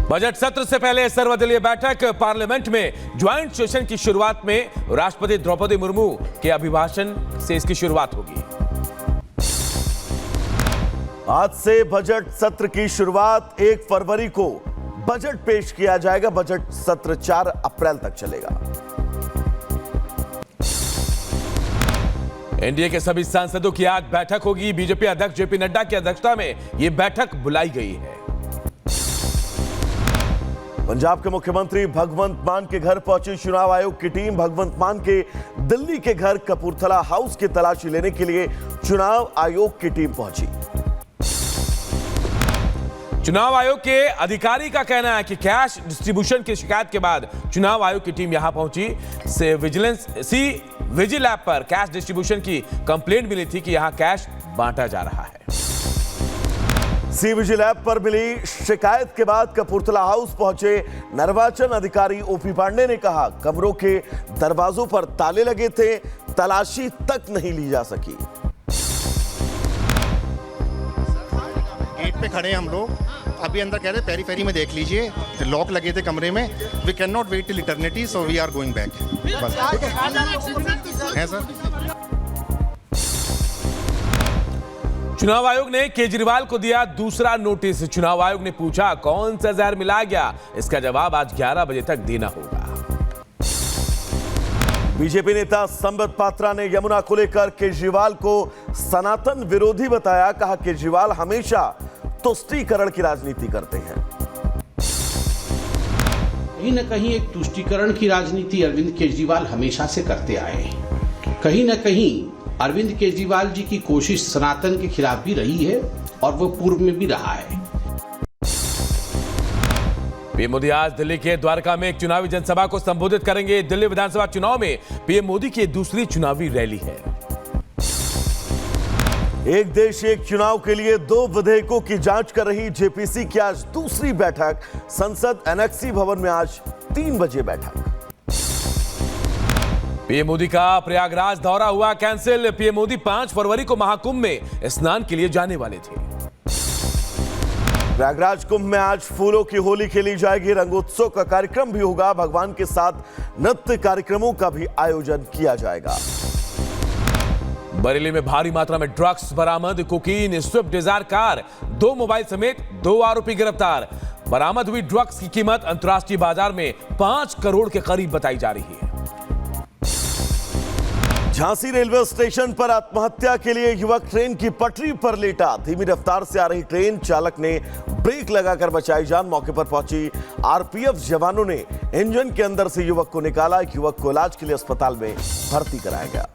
Budget सत्र से पहले सर्वदलीय बैठक पार्लियामेंट में ज्वाइंट सेशन की शुरुआत में राष्ट्रपति द्रौपदी मुर्मू के अभिभाषण से इसकी शुरुआत होगी। आज से बजट सत्र की शुरुआत 1 फरवरी को बजट पेश किया जाएगा। बजट सत्र 4 अप्रैल तक चलेगा। एनडीए के सभी सांसदों की आज बैठक होगी। बीजेपी अध्यक्ष जेपी नड्डा की अध्यक्षता में यह बैठक बुलाई गई है। पंजाब के मुख्यमंत्री भगवंत मान के घर पहुंची चुनाव आयोग की टीम। भगवंत मान के दिल्ली के घर कपूरथला हाउस की तलाशी लेने के लिए चुनाव आयोग की टीम पहुंची। चुनाव आयोग के अधिकारी का कहना है कि कैश डिस्ट्रीब्यूशन की शिकायत के बाद चुनाव आयोग की टीम यहां पहुंची। विजिल ऐप पर कैश डिस्ट्रीब्यूशन की कंप्लेंट मिली थी कि यहां कैश बांटा जा रहा है। विजिल ऐप पर मिली शिकायत के बाद कपूरथला हाउस पहुंचे निर्वाचन अधिकारी ओपी पांडे ने कहा, कमरों के दरवाजों पर ताले लगे थे, तलाशी तक नहीं ली जा सकी। गेट पे खड़े हम लोग, अभी अंदर कह रहे पेरी पेरी में देख लीजिए, लॉक लगे थे कमरे में। We can not wait till eternity, so we are going back. बस है सर। चुनाव आयोग ने केजरीवाल को दिया दूसरा नोटिस। चुनाव आयोग ने पूछा कौन सा जहर मिलाया गया, इसका जवाब आज 11 बजे तक देना होगा। बीजेपी नेता संबित पात्रा ने यमुना को लेकर केजरीवाल को सनातन विरोधी बताया। कहा, केजरीवाल हमेशा तुष्टीकरण की राजनीति करते हैं। कहीं न कहीं एक तुष्टीकरण की राजनीति अरविंद केजरीवाल हमेशा से करते आए हैं। कहीं न कहीं अरविंद केजरीवाल जी की कोशिश सनातन के खिलाफ भी रही है और वो पूर्व में भी रहा है। पीएम मोदी आज दिल्ली के द्वारका में एक चुनावी जनसभा को संबोधित करेंगे। दिल्ली विधानसभा चुनाव में पीएम मोदी की दूसरी चुनावी रैली है। एक देश एक चुनाव के लिए 2 विधेयकों की जांच कर रही जेपीसी की आज दूसरी बैठक। संसद एनेक्सी भवन में आज 3 बजे बैठक। पीएम मोदी का प्रयागराज दौरा हुआ कैंसिल। पीएम मोदी 5 फरवरी को महाकुंभ में स्नान के लिए जाने वाले थे। प्रयागराज कुंभ में आज फूलों की होली खेली जाएगी। रंगोत्सव का कार्यक्रम भी होगा। भगवान के साथ नृत्य कार्यक्रमों का भी आयोजन किया जाएगा। बरेली में भारी मात्रा में ड्रग्स बरामद। Cocaine, Swift Dzire car, 2 mobile समेत 2 आरोपी गिरफ्तार। बरामद हुई ड्रग्स की कीमत अंतर्राष्ट्रीय बाजार में 5 करोड़ के करीब बताई जा रही है। झांसी रेलवे स्टेशन पर आत्महत्या के लिए युवक ट्रेन की पटरी पर लेटा। धीमी रफ्तार से आ रही ट्रेन चालक ने ब्रेक लगाकर बचाई जान। मौके पर पहुंची आरपीएफ जवानों ने इंजन के अंदर से युवक को निकाला। युवक को इलाज के लिए अस्पताल में भर्ती कराया गया।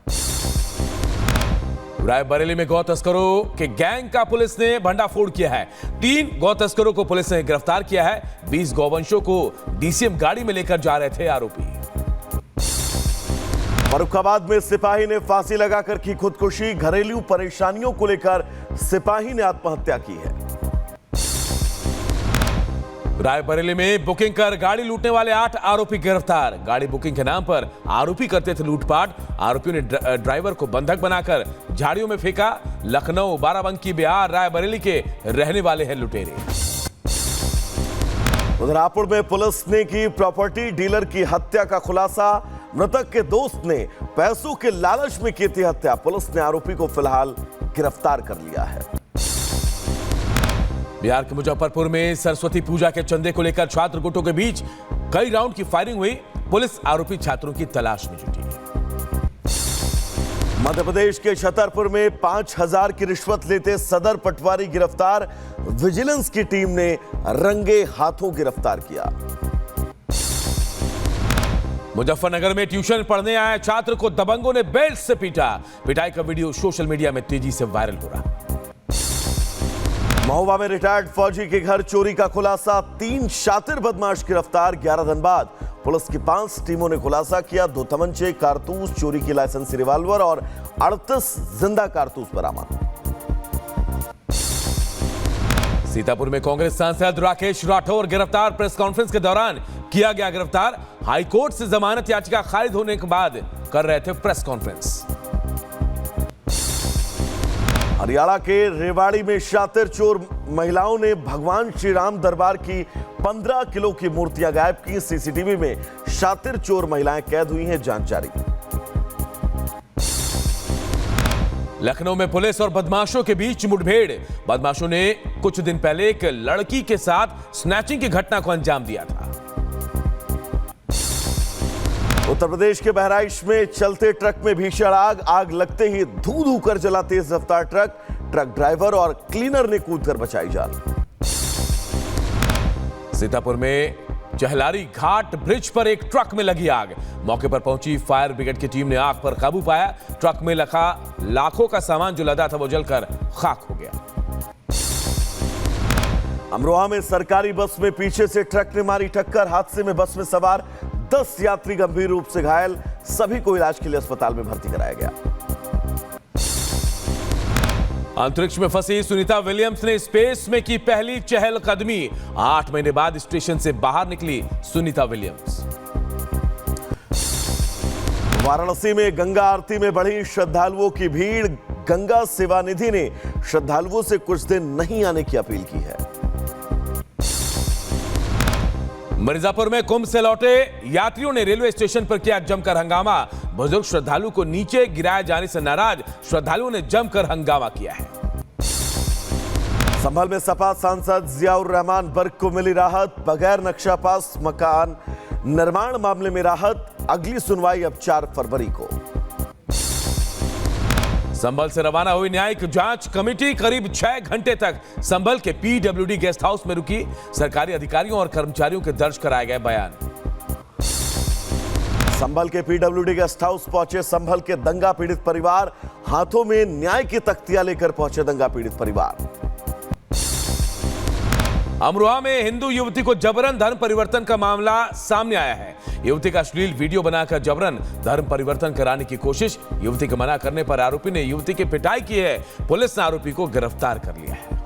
रायबरेली में गौ तस्करों के गैंग का पुलिस ने भंडाफोड़ किया है। 3 गौ तस्करों को पुलिस ने गिरफ्तार किया है। 20 गौवंशों को डीसीएम गाड़ी में लेकर जा रहे थे आरोपी। फर्रुखाबाद में सिपाही ने फांसी लगाकर की खुदकुशी। घरेलू परेशानियों को लेकर सिपाही ने आत्महत्या की है। रायबरेली में बुकिंग कर गाड़ी लूटने वाले 8 आरोपी गिरफ्तार। गाड़ी बुकिंग के नाम पर आरोपी करते थे लूटपाट। आरोपियों ने ड्राइवर को बंधक बनाकर झाड़ियों में फेंका। लखनऊ, बाराबंकी, बिहार, रायबरेली के रहने वाले हैं लुटेरे। उधर हापुड़ में पुलिस ने की प्रॉपर्टी डीलर की हत्या का खुलासा। मृतक के दोस्त ने पैसों के लालच में की थी हत्या। पुलिस ने आरोपी को फिलहाल गिरफ्तार कर लिया है। बिहार के मुजफ्फरपुर में सरस्वती पूजा के चंदे को लेकर छात्र गुटों के बीच कई राउंड की फायरिंग हुई। पुलिस आरोपी छात्रों की तलाश में जुटी। मध्य प्रदेश के छतरपुर में 5000 की रिश्वत लेते सदर पटवारी गिरफ्तार। विजिलेंस की टीम ने रंगे हाथों गिरफ्तार किया। मुजफ्फरनगर में ट्यूशन पढ़ने आए छात्र को दबंगों ने बेल्ट से पीटा। पिटाई का वीडियो सोशल मीडिया में तेजी से वायरल हो रहा। महोबा में रिटायर्ड फौजी के घर चोरी का खुलासा। 3 शातिर बदमाश गिरफ्तार। 11 दिन बाद पुलिस की 5 टीमों ने खुलासा किया। 2 तमंचे, कारतूस, चोरी की लाइसेंसी रिवॉल्वर और 38 जिंदा कारतूस बरामद। सीतापुर में कांग्रेस सांसद राकेश राठौर गिरफ्तार। प्रेस कॉन्फ्रेंस के दौरान किया गया गिरफ्तार। हाईकोर्ट से जमानत याचिका खारिज होने के बाद कर रहे थे प्रेस कॉन्फ्रेंस। हरियाणा के रेवाड़ी में शातिर चोर महिलाओं ने भगवान श्री राम दरबार की 15 किलो की मूर्तियां गायब की। सीसीटीवी में शातिर चोर महिलाएं कैद हुई हैं, जांच जारी। लखनऊ में पुलिस और बदमाशों के बीच मुठभेड़। बदमाशों ने कुछ दिन पहले एक लड़की के साथ स्नैचिंग की घटना को अंजाम दिया था। उत्तर प्रदेश के बहराइच में चलते ट्रक में भीषण आग लगते ही धू धू कर जला तेज रफ्तार ट्रक ड्राइवर और क्लीनर ने कूदकर बचाई जान। सीतापुर में चहलारी घाट ब्रिज पर एक ट्रक में लगी आग। मौके पर पहुंची फायर ब्रिगेड की टीम ने आग पर काबू पाया। ट्रक में रखा लाखों का सामान जो लदा था वो जलकर खाक हो गया। अमरोहा में सरकारी बस में पीछे से ट्रक ने मारी टक्कर। हादसे में बस में सवार 10 यात्री गंभीर रूप से घायल। सभी को इलाज के लिए अस्पताल में भर्ती कराया गया। अंतरिक्ष में फंसी सुनीता विलियम्स ने स्पेस में की पहली चहलकदमी। 8 महीने बाद स्टेशन से बाहर निकली सुनीता विलियम्स। वाराणसी में गंगा आरती में बढ़ी श्रद्धालुओं की भीड़। गंगा सेवा निधि ने श्रद्धालुओं से कुछ दिन नहीं आने की अपील की है। मिर्जापुर में कुंभ से लौटे यात्रियों ने रेलवे स्टेशन पर किया जमकर हंगामा। बुजुर्ग श्रद्धालु को नीचे गिराए जाने से नाराज श्रद्धालुओं ने जमकर हंगामा किया है। संभल में सपा सांसद जियाउर रहमान बर्ग को मिली राहत। बगैर नक्शा पास मकान निर्माण मामले में राहत। अगली सुनवाई अब 4 फरवरी को। संभल से रवाना हुई न्यायिक जांच कमेटी करीब 6 घंटे तक संभल के पीडब्ल्यूडी गेस्ट हाउस में रुकी। सरकारी अधिकारियों और कर्मचारियों के दर्ज कराए गए बयान। संभल के पीडब्ल्यूडी गेस्ट हाउस पहुंचे संभल के दंगा पीड़ित परिवार। हाथों में न्याय की तख्तियां लेकर पहुंचे दंगा पीड़ित परिवार। अमरोहा में हिंदू युवती को जबरन धर्म परिवर्तन का मामला सामने आया है। युवती का अश्लील वीडियो बनाकर जबरन धर्म परिवर्तन कराने की कोशिश। युवती के मना करने पर आरोपी ने युवती की पिटाई की है। पुलिस ने आरोपी को गिरफ्तार कर लिया है।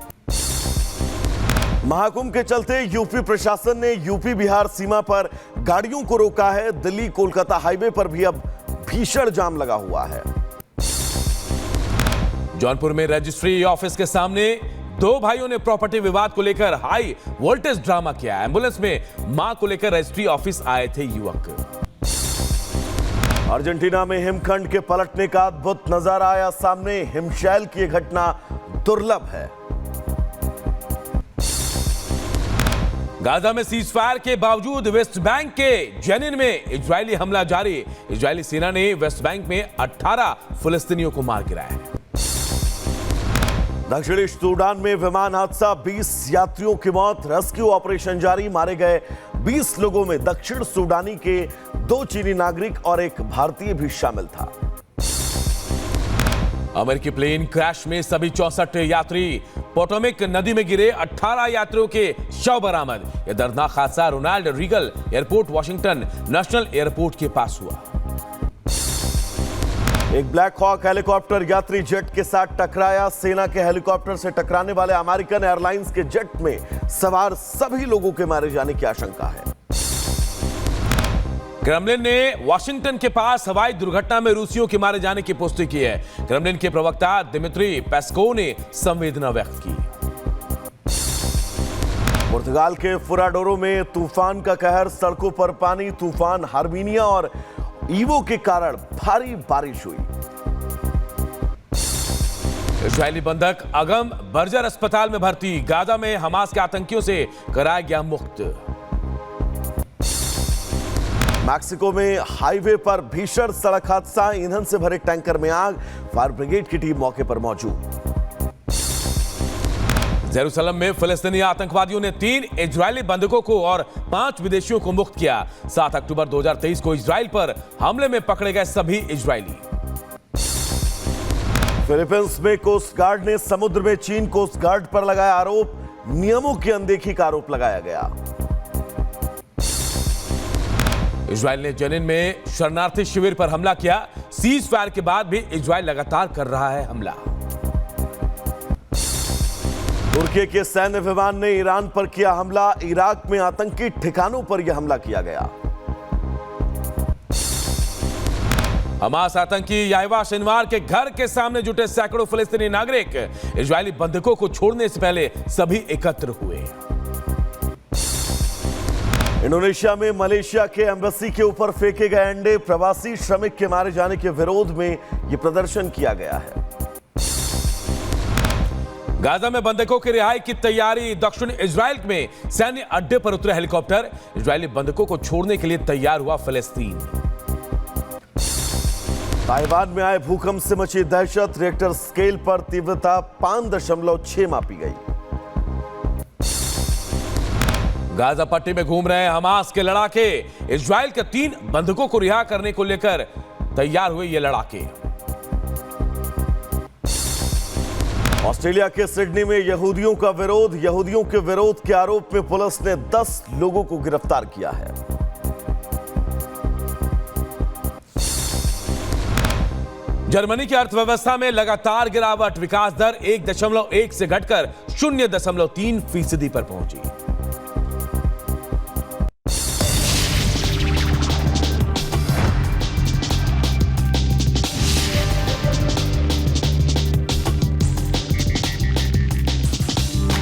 महाकुंभ के चलते यूपी प्रशासन ने यूपी बिहार सीमा पर गाड़ियों को रोका है। दिल्ली कोलकाता हाईवे पर भी अब भीषण जाम लगा हुआ है। जौनपुर में रजिस्ट्री ऑफिस के सामने 2 भाइयों ने प्रॉपर्टी विवाद को लेकर हाई वोल्टेज ड्रामा किया। एम्बुलेंस में मां को लेकर रजिस्ट्री ऑफिस आए थे युवक। अर्जेंटीना में हिमखंड के पलटने का अद्भुत नजारा आया सामने। हिमशैल की घटना दुर्लभ है। गाजा में सीजफायर के बावजूद वेस्ट बैंक के जेनिन में इजरायली हमला जारी। इजरायली सेना ने वेस्ट बैंक में 18 फिलिस्तीनियों को मार गिराया है। दक्षिणी सूडान में विमान हादसा, 20 यात्रियों की मौत। रेस्क्यू ऑपरेशन जारी। मारे गए 20 लोगों में दक्षिण सूडानी के 2 चीनी नागरिक और एक भारतीय भी शामिल था। अमेरिकी प्लेन क्रैश में सभी 64 यात्री पोटोमेक नदी में गिरे। 18 यात्रियों के शव बरामद। यह दर्दनाक हादसा Ronald Reagan airport Washington national airport के पास हुआ। एक ब्लैक हॉक हेलीकॉप्टर यात्री जेट के साथ टकराया। सेना के हेलीकॉप्टर से टकराने वाले अमेरिकन एयरलाइंस के जेट में सवार सभी लोगों के मारे जाने की आशंका है। क्रेमलिन ने वाशिंगटन के पास हवाई दुर्घटना में रूसियों के मारे जाने की पुष्टि की है। क्रेमलिन के प्रवक्ता दिमित्री पेस्कोव ने संवेदना व्यक्त की। पुर्तगाल के फुराडोरो में तूफान का कहर। सड़कों पर पानी। तूफान हार्बिनिया और ईवो के कारण भारी बारिश हुई। इजरायली बंधक अगम बर्जर अस्पताल में भर्ती। गाजा में हमास के आतंकियों से कराया गया मुक्त। मैक्सिको में हाईवे पर भीषण सड़क हादसा। ईंधन से भरे टैंकर में आग। फायर ब्रिगेड की टीम मौके पर मौजूद। जेरूसलम में फिलिस्तीनी आतंकवादियों ने 3 इजरायली बंधकों को और 5 विदेशियों को मुक्त किया। 7 अक्टूबर 2023 को इजराइल पर हमले में पकड़े गए सभी इजरायली। फिलीपींस में कोस्ट गार्ड ने समुद्र में चीन कोस्ट गार्ड पर लगाया आरोप। नियमों की अनदेखी का आरोप लगाया गया। इजराइल ने जेनिन में शरणार्थी शिविर पर हमला किया। सीज फायर के बाद भी इजराइल लगातार कर रहा है हमला। तुर्की के सैन्य विमान ने ईरान पर किया हमला। इराक में आतंकी ठिकानों पर यह हमला किया गया। हमास आतंकी याहिवा सिनवार के घर के सामने जुटे सैकड़ों फिलिस्तीनी नागरिक इजरायली बंधकों को छोड़ने से पहले सभी एकत्र हुए। इंडोनेशिया में मलेशिया के एम्बेसी के ऊपर फेंके गए अंडे, प्रवासी श्रमिक के मारे जाने के विरोध में यह प्रदर्शन किया गया है। गाजा में बंधकों की रिहाई की तैयारी, दक्षिण इजराइल में सैन्य अड्डे पर उतरे हेलीकॉप्टर, इजरायली बंधकों को छोड़ने के लिए तैयार हुआ फिलिस्तीन। ताइवान में आए भूकंप से मची दहशत, रिएक्टर स्केल पर तीव्रता 5.6 मापी गई। गाजा पट्टी में घूम रहे हमास के लड़ाके, इजराइल के 3 बंधकों को रिहा करने को लेकर तैयार हुए ये लड़ाके। ऑस्ट्रेलिया के सिडनी में यहूदियों का विरोध, यहूदियों के विरोध के आरोप में पुलिस ने 10 लोगों को गिरफ्तार किया है। जर्मनी की अर्थव्यवस्था में लगातार गिरावट, विकास दर 1.1 से घटकर 0.3% पर पहुंची।